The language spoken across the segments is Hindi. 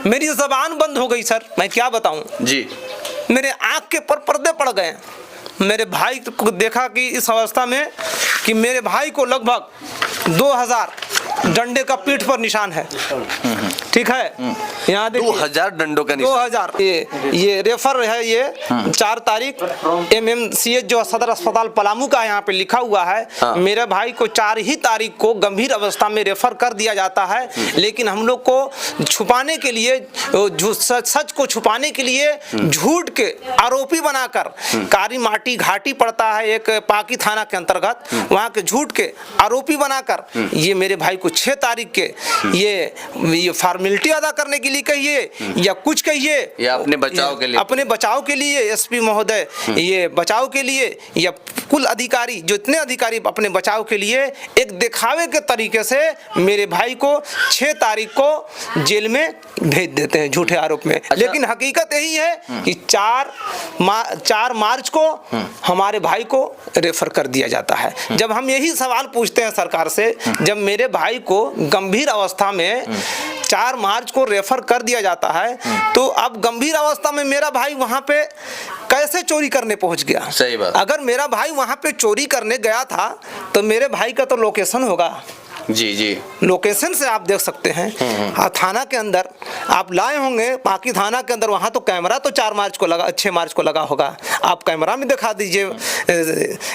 मेरी ज़बान बंद हो गई सर, मैं क्या बताऊं जी। मेरे आँख के पर्दे पड़ गए। मेरे भाई को देखा कि इस अवस्था में कि मेरे भाई को लगभग 2000 डंडे का पीठ पर निशान है। ठीक है, यहाँ देखिए 2000 डंडों का निशान। 2000 ये रेफर है, ये 4 तारीख MMCH जो सदर अस्पताल पलामू का यहाँ पे लिखा हुआ है। मेरे भाई को 4 ही तारीख को गंभीर अवस्था में रेफर कर दिया जाता है, लेकिन हम लोग को छुपाने के लिए, सच को छुपाने के लिए झूठ के आरोपी बनाकर, कारी माटी घाटी पड़ता है एक पाकी थाना के अंतर्गत, वहाँ के झूठ के आरोपी बनाकर ये मेरे भाई को 6 तारीख के ये फॉर्मेलिटी अदा करने के लिए कहिए या कुछ कहिए, या अपने बचाव के लिए, अपने बचाव के लिए SP महोदय, ये बचाव के लिए, या कुल अधिकारी जो इतने अधिकारी अपने बचाव के लिए एक दिखावे के तरीके से मेरे भाई को 6 तारीख को जेल में भेज देते हैं झूठे आरोप में। अच्छा। लेकिन हकीकत यही है कि 4 मार्च को हमारे भाई को रेफर कर दिया जाता है। जब हम यही सवाल पूछते हैं सरकार से, जब मेरे भाई को गंभीर अवस्था में 4 मार्च को रेफर कर दिया जाता है, तो अब गंभीर अवस्था में मेरा भाई वहां पे कैसे चोरी करने पहुंच गया? सही बात। अगर मेरा भाई वहां पे चोरी करने गया था तो मेरे भाई का तो लोकेशन होगा। जी जी, लोकेशन से आप देख सकते हैं। थाना के अंदर आप लाए होंगे, पाकी थाना के अंदर, वहां तो कैमरा तो 4 मार्च को लगा, 6 मार्च को लगा होगा। आप कैमरा में दिखा दीजिए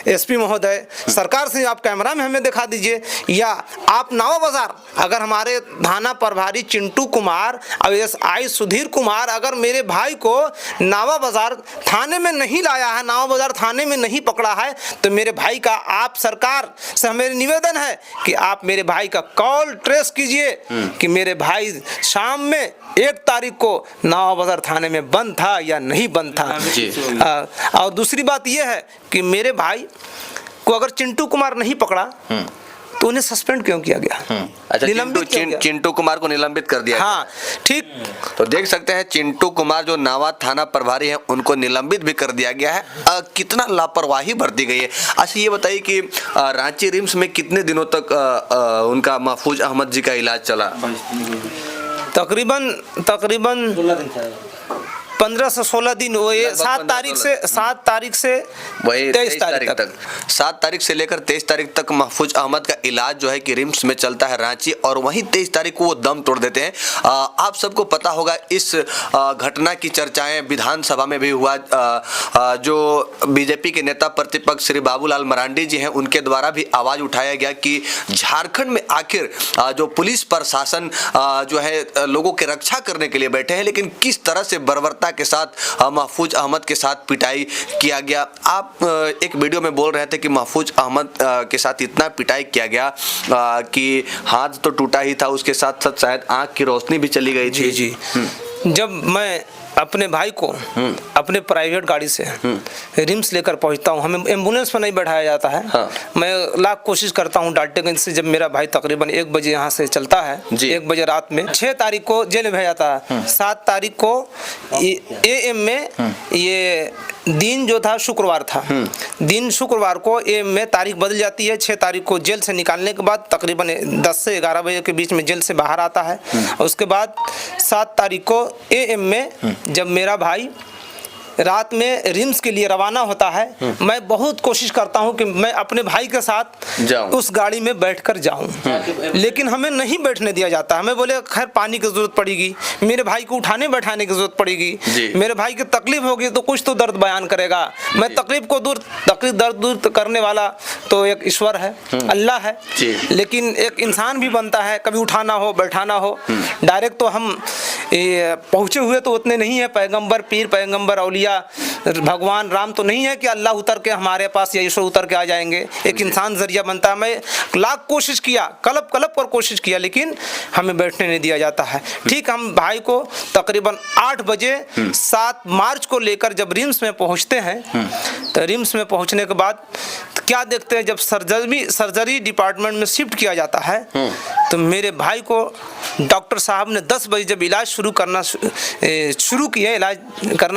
SP महोदय, सरकार से आप कैमरा में हमें दिखा दीजिए। या आप नावा बाजार, अगर हमारे थाना प्रभारी चिंटू कुमार और SI सुधीर कुमार अगर मेरे भाई को नावा बाजार थाने में नहीं लाया है, नावा बाजार थाने में नहीं पकड़ा है, तो मेरे भाई का आप सरकार से हमें निवेदन है कि आप मेरे भाई का कॉल ट्रेस कीजिए कि मेरे भाई शाम में 1 तारीख को नावा बाजार थाने में बंद था या नहीं बंद था। और दूसरी बात यह है कि मेरे भाई को अगर चिंटू कुमार नहीं पकड़ा तो उन्हें सस्पेंड क्यों किया गया? अच्छा, चिंटू कुमार को निलंबित कर दिया। हाँ ठीक, तो देख सकते हैं चिंटू कुमार जो नावा थाना प्रभारी हैं उनको निलंबित भी कर दिया गया है। कितना लापरवाही बरती गई है। अच्छा ये बताइए कि रांची रिम्स में कितने दिनों तक उनका महफूज अहमद जी का इलाज चला? तकरीबन 15 से 16 दिन हुए। 7 तारीख से वही 23 तारीख तक 7 तारीख से लेकर 23 तारीख तक महफूज अहमद का इलाज जो है कि रिम्स में चलता है रांची, और वहीं 23 तारीख को वो दम तोड़ देते हैं। आप सबको पता होगा इस घटना की चर्चाएं विधानसभा में भी हुआ। जो बीजेपी के नेता प्रतिपक्ष श्री बाबूलाल मरांडी जी हैं उनके द्वारा भी आवाज उठाया गया कि झारखंड में आखिर जो पुलिस प्रशासन जो है लोगों की रक्षा करने के लिए बैठे हैं, लेकिन किस तरह से बर्बरता के साथ महफूज अहमद के साथ पिटाई किया गया। आप एक वीडियो में बोल रहे थे कि महफूज अहमद के साथ इतना पिटाई किया गया कि हाथ तो टूटा ही था, उसके साथ साथ शायद आंख की रोशनी भी चली गई थी। जी। जब मैं अपने भाई को अपने प्राइवेट गाड़ी से रिम्स लेकर पहुंचता हूं, हमें एम्बुलेंस में नहीं बैठाया जाता है। हाँ। मैं लाख कोशिश करता हूं डाल्टनगंज से, जब मेरा भाई तकरीबन 1 बजे यहाँ से चलता है, 1 बजे रात में 6 तारीख को जेल भेजा जाता है। 7 तारीख को AM में, ये दिन जो था शुक्रवार था, दिन शुक्रवार को AM में तारीख बदल जाती है। 6 तारीख को जेल से निकालने के बाद तकरीबन 10 से 11 बजे के बीच में जेल से बाहर आता है। उसके बाद 7 तारीख को AM में जब मेरा भाई रात में रिम्स के लिए रवाना होता है, मैं बहुत कोशिश करता हूं कि मैं अपने भाई के साथ उस गाड़ी में बैठकर जाऊं, लेकिन हमें नहीं बैठने दिया जाता। हमें बोले खैर पानी की जरूरत पड़ेगी, मेरे भाई को उठाने बैठाने की जरूरत पड़ेगी, मेरे भाई की तकलीफ होगी तो कुछ तो दर्द बयान करेगा। मैं तकलीफ दर्द दूर करने वाला तो एक ईश्वर है, अल्लाह है, लेकिन एक इंसान भी बनता है, कभी उठाना हो बैठाना हो। डायरेक्ट तो हम पहुंचे हुए तो उतने नहीं है, पैगंबर पीर पैगंबर औलिया भगवान राम तो नहीं है कि अल्लाह उतर के हमारे पास या ईश्वर उतर के आ जाएंगे। एक इंसान जरिया बनता है। मैं लाख कोशिश किया, कलप कर कोशिश किया, लेकिन हमें बैठने नहीं दिया जाता है। ठीक, हम भाई को तकरीबन 8 बजे 7 मार्च को लेकर जब रिम्स में पहुंचते हैं, तो रिम्स में पहुंचने के बाद क्या देखते हैं, जब सर्जरी डिपार्टमेंट में शिफ्ट किया जाता है, तो मेरे भाई को डॉक्टर साहब ने 10 बजे जब इलाज शुरू करना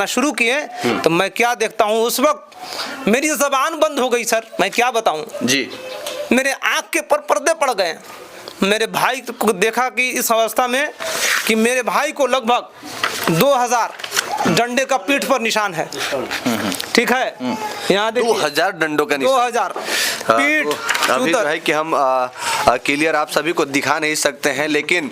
शुरू किए, तो मैं क्या देखता हूँ, उस वक्त मेरी ज़बान बंद हो गई सर, मैं क्या बताऊं जी। मेरे आँख के पर्दे पड़ गए। मेरे भाई को देखा कि इस अवस्था में कि मेरे भाई को लगभग 2000 डंडे का पीठ पर निशान है। ठीक है, यहाँ देखिए 2000 डंडों का निशान। 2000 पीठ अभी जो है कि हम क्लियर आप सभी को दिखा नहीं सकते हैं, लेकिन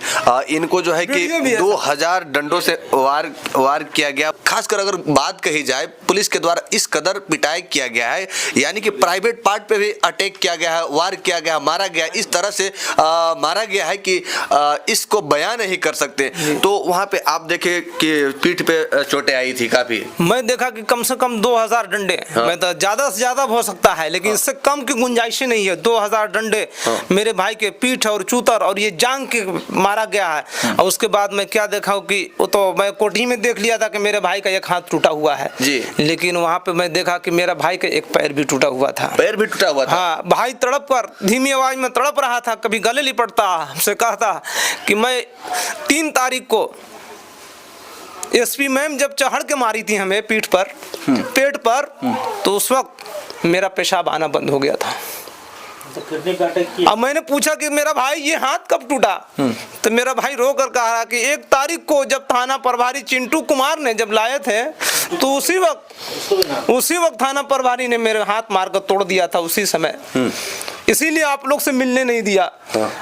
इनको जो है कि 2000 डंडों से वार किया गया। खासकर अगर बात कही जाए, पुलिस के द्वारा इस कदर पिटाई किया गया है, यानी कि प्राइवेट पार्ट पे भी अटैक किया गया है, वार किया गया, मारा गया, इस तरह से मारा गया है कि इसको बयान नहीं कर सकते। तो वहाँ पे आप देखे कि पीठ पे चोटें आई थी काफी। मैं देखा कि कम से कम 2000 डंडे, मैं तो ज्यादा से ज्यादा हो सकता है, लेकिन इससे कम की गुंजाइश नहीं है। 2000 डंडे मेरे भाई के पीठ और चूतर और ये जांग के मारा गया है। और उसके बाद मैं क्या देखा हूँ कि वो तो मैं कोठी में देख लिया था कि मेरे भाई का एक हाथ टूटा हुआ है जी, लेकिन वहाँ पे मैं देखा कि मेरा भाई का एक पैर भी टूटा हुआ था। पैर भी टूटा हुआ था? हाँ, भाई तड़प कर धीमी आवाज में तड़प रहा था, कभी गले लिपटता, हमसे कहता कि मैं 3 तारीख को एसपी मैम जब चढ़ के मारी थी हमें पीठ पर, पेट पर, तो उस वक्त मेरा पेशाब आना बंद हो गया था। अब मैंने पूछा कि मेरा भाई ये हाथ कब टूटा, तो मेरा भाई रो कर कहा कि 1 तारीख को जब थाना प्रभारी चिंटू कुमार ने जब लाए थे, तो उसी वक्त थाना प्रभारी ने मेरे हाथ मारकर तोड़ दिया था उसी समय, इसीलिए आप लोग से मिलने नहीं दिया।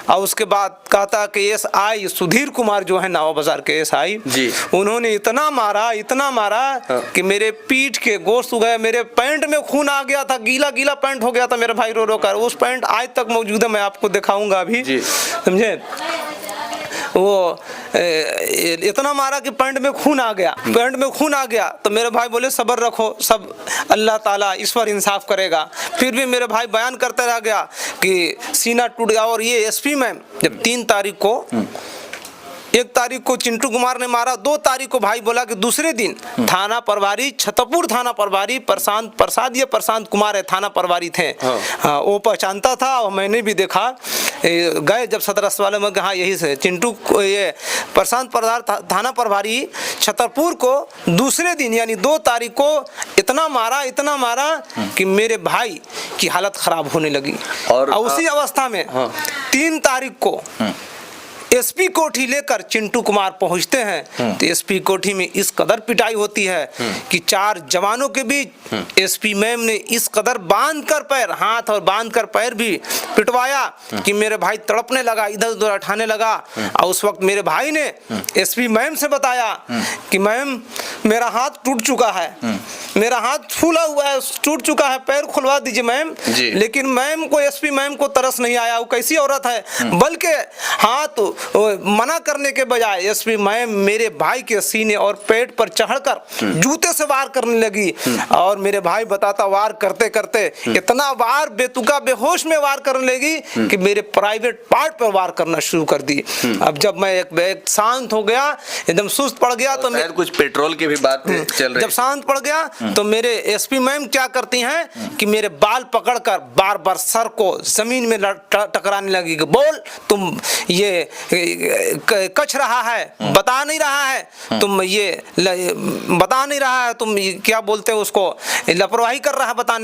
और उसके बाद कहता कि एसआई सुधीर कुमार जो है नावा बाजार के एसआई, उन्होंने इतना मारा कि मेरे पीठ के गोश्त हो गए, मेरे पैंट में खून आ गया था, गीला पैंट हो गया था। मेरा भाई रो रो कर, उस पैंट आज तक मौजूद है, मैं आपको दिखाऊंगा अभी, समझे। वो इतना मारा कि पैंट में खून आ गया। तो मेरे भाई बोले सब्र रखो, सब अल्लाह ताला ईश्वर इंसाफ करेगा। फिर भी मेरे भाई बयान करते रह गया कि सीना टूट गया। और ये एसपी मैम जब 3 तारीख को, 1 तारीख को चिंटू कुमार ने मारा, 2 तारीख को भाई बोला कि दूसरे दिन थाना प्रभारी, छतरपुर थाना प्रभारी प्रशांत कुमार है, थाना प्रभारी थे। वो पहचानता था और मैंने भी देखा। गए जब सदर अस्पताल में, हाँ यही से चिंटू, ये प्रशांत थाना प्रभारी छतरपुर को दूसरे दिन यानी 2 तारीख को इतना मारा कि मेरे भाई की हालत खराब होने लगी। और उसी अवस्था में 3 तारीख को एसपी कोठी लेकर चिंटू कुमार पहुंचते हैं। तो एसपी कोठी में इस कदर पिटाई होती है कि 4 जवानों के बीच एसपी मैम ने इस कदर बांधकर पैर, हाथ और बांधकर पैर भी पिटवाया कि मेरे भाई तड़पने लगा, इधर उधर उठाने लगा। और उस वक्त मेरे भाई ने एसपी मैम से बताया कि मैम मेरा हाथ टूट चुका है, मेरा हाथ फूला हुआ है, टूट चुका है, पैर खुलवा दीजिए मैम। लेकिन मैम को, एसपी मैम को तरस नहीं आया। वो कैसी औरत है, बल्कि हाथ मना करने के बजाय एसपी मैम मेरे भाई के सीने और पेट पर चढ़कर जूते से वार करने लगी। और मेरे भाई बताता वार करते करते इतना वार बेतुका बेहोश में वार करने लगी कि मेरे प्राइवेट पार्ट पर वार करना शुरू कर दी। अब जब मैं एक शांत हो गया, एकदम सुस्त पड़ गया, तो कुछ पेट्रोल की भी बात चल रही। जब शांत पड़ गया तो मेरे एसपी मैम क्या करती हैं कि मेरे बाल पकड़कर बार बार सर को जमीन में टकराने लगी कि बोल, तुम ये कच रहा है, बता नहीं रहा है, तुम ये बता नहीं रहा है, तुम क्या बोलते हो उसको, लापरवाही कर रहा है बताने